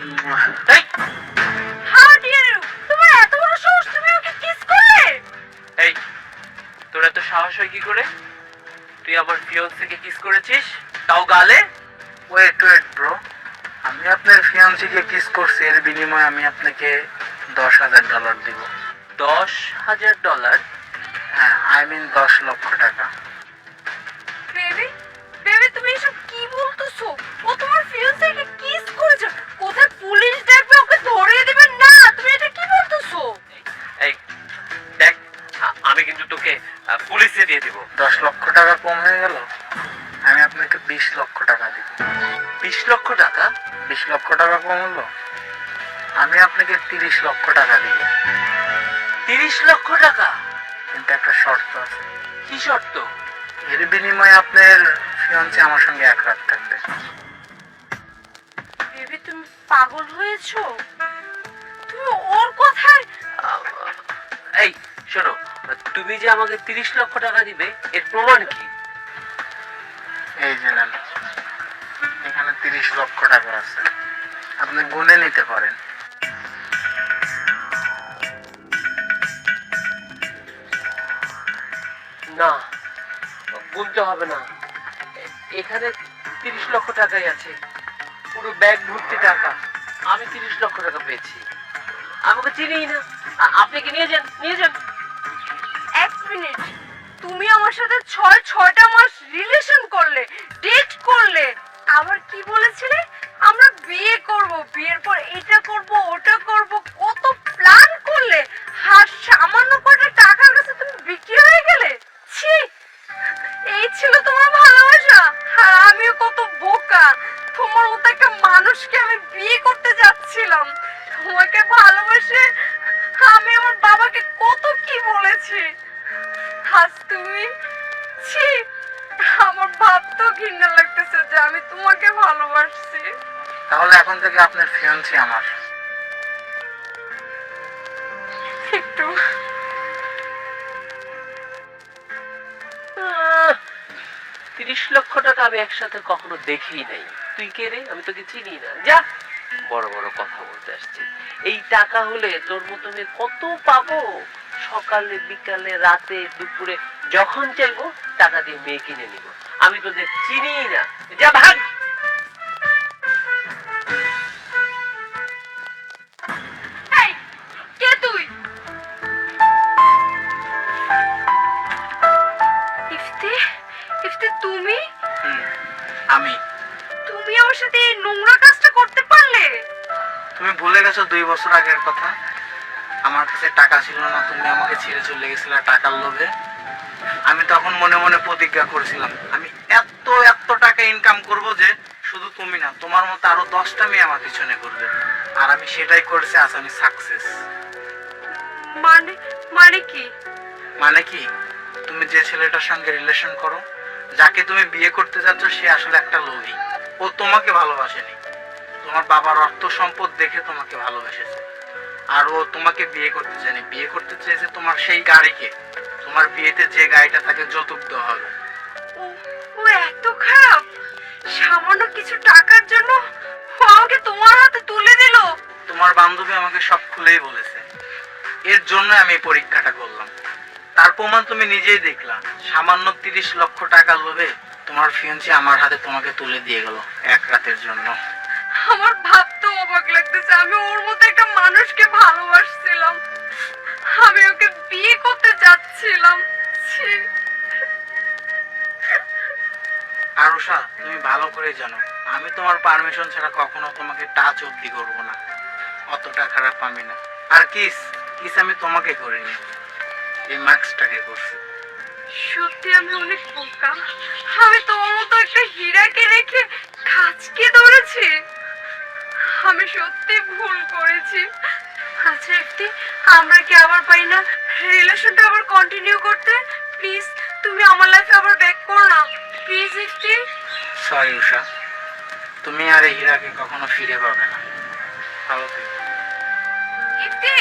এই, how deer you, তোমার এত বড় সাহস, তুমি ওকে কিস করলে? এই তোর এত সাহস হয় কি করে? তুই আমার ফিয়ন্সিকে কিস করেছিস, তাও গালে? ওয়েট ওয়েট ব্রো, আমি আপনার ফিয়ান্সিকে কিস করছি, এর বিনিময়ে আমি আপনাকে $10,000 দিব। $10,000? হ্যাঁ, আই মিন 10 লক্ষ টাকা। বেবি, বেবি তুমি এসব কি বলতেছো? ও তোমার ফিয়ান্সেকে কিস করেছে। কোথায় পুলিশ দেখবে, ওকে ধরিয়ে দিবেন না? তুমি এটা কি বলতেছো? এই দেখ, আমি কিন্তু তোকে পুলিশে দিয়ে দিব। 10 লক্ষ টাকা কম হয়ে গেল, আমি আপনাকে 20 লক্ষ টাকা দিব। 20 লক্ষ টাকা? 20 লক্ষ টাকা কম হলো, আমি আপনাকে 30 লক্ষ টাকা দিব। 30 লক্ষ টাকা? কিন্তু একটা শর্ত আছে। কি শর্ত? এর বিনিময়ে আপনার ফিয়ান্সি আমার সঙ্গে 1 রাত থাকবে। বেবি তুমি পাগল হয়েছো? তুমি ওর কথায় এই শোনো, তুমি যে আমাকে 30 লক্ষ টাকা দিবে, এর প্রমাণ কি? এই যে নেন, এখানে 30 লক্ষ টাকা আছে, আপনি গুনে নিতে পারেন। না, গুনতে হবে না, এখানে 30 লক্ষ টাকাই আছে, পুরো ব্যাগ ভর্তি টাকা। আমি 30 লক্ষ টাকা পেয়েছি, আমাকে চিনিই না। আপনি কি নিয়ে যান, নিয়ে যান। এক মিনিট, তুমি আমার সাথে 6টা মাস রিলেশন করলে, ডেট করলে, আবার কি বলেছিলে আমরা বিয়ে করব, বিয়ের পর এটা করব ওটা করব, কত প্ল্যান করলে, আর সামান্য কটা টাকার কাছে তুমি বিক্রি হয়ে গেলে। ছি, এই ছিল তোমার ভালোবাসা? আর আমিও কত বোকা, তোমার মতো একটা মানুষকে আমি বিয়ে করতে যাচ্ছিলাম। তোমাকে ভালোবাসে আমি আমার বাবাকে কত কি বলেছি, আজ তুমি, ছি, আমার ভাবতেও ঘৃণা লাগতেছে যে আমি তোমাকে ভালোবাসছি। তাহলে এখন থেকে আপনার ফিয়ান্সি আমার। একটু 30 লক্ষ টাকা আমি একসাথে কখনো দেখিই নাই। তুই কে রে? আমি তোকে চিনি না। যা, বড় বড় কথা বলতে আসছি। এই টাকা হলে তোর মতো মেয়ে কত পাবো, সকালে বিকালে রাতে দুপুরে যখন চাইবো টাকা দিয়ে মেয়ে কিনে নিব। আমি তোদের চিনিই না, যা ভাগ। এই, কে তুই? ইফতি, ইফতি তুমি? আমি। তুমি আমার সাথে এই নোংরা কাজটা করতে পারলে? তুমি ভুলে গেছো 2 বছর আগের কথা? আমার কাছে টাকা ছিল না, তুমি আমাকে ছেড়ে চলে গেছিলে টাকার লোভে। আমি তখন মনে মনে প্রতিজ্ঞা করেছিলাম, আমি এত এত টাকা ইনকাম করব যে শুধু তুমি না, তোমার মতো আরো 10টা মেয়ে আমার পিছনে করবে। আর আমি সেটাই করেছি, আজ আমি সাকসেস। মানে, মানে কি? মানে কি, তুমি যে ছেলেটার সঙ্গে রিলেশন করো, যাকে তুমি বিয়ে করতে যাচ্ছ, সে আসলে একটা লোভী। ও তোমাকে ভালোবাসেনি, তোমার বাবার অর্থ সম্পদ দেখে তোমাকে ভালোবেসেছে। আর ও তোমাকে বিয়ে করতে চায়নি, বিয়ে করতে চেয়েছে তোমার সেই গাড়িকে। তোমার বিয়েতে যে গাড়িটা থাকে যৌতুক দেওয়া হবে। ও, ও এত খারাপ? সামান্য কিছু টাকার জন্য ও আমাকে তোমার হাতে তুলে দিল? তোমার বান্ধবী আমাকে সব খুলেই বলেছে, এর জন্য আমি এই পরীক্ষাটা করলাম। তার প্রমাণ তুমি নিজেই দেখলা, সামান্য 30 লক্ষ টাকা লোভে তোমার ফিয়ান্সি আমার হাতে তোমাকে তুলে দিয়ে গেল 1 রাতের জন্য। আমার ভাবতেও অবাক লাগতেছে, আমি ওর মতো একটা মানুষকে ভালোবাসছিলাম, আমি ওকে বিয়ে করতে যাচ্ছিলাম। ছি। আরুষা, তুমি ভালো করে জানো, আমি তোমার পারমিশন ছাড়া কখনো তোমাকে টাচ অব্দি করবো না। অতটা খারাপ আমি না। আর কিস, কিস আমি তোমাকে করিনি, এই মার্কসটাকে করছি। সত্যি আমি অনেক বোকা, আমি তোমার মতো একটা হীরাকে রেখে কাজকে ধরেছি। আমি সত্যি ভুল করেছি। আচ্ছা ইফতি, আমরা কি আবার পাই না রিলেশনটা আবার কন্টিনিউ করতে? প্লিজ তুমি আমার লাইফে আবার ব্যাক করো না, প্লিজ ইফতি। সরি উষা, তুমি আর এই হীরাকে কখনো ফিরে পাবে না। ভালো থেকো। ইফতি।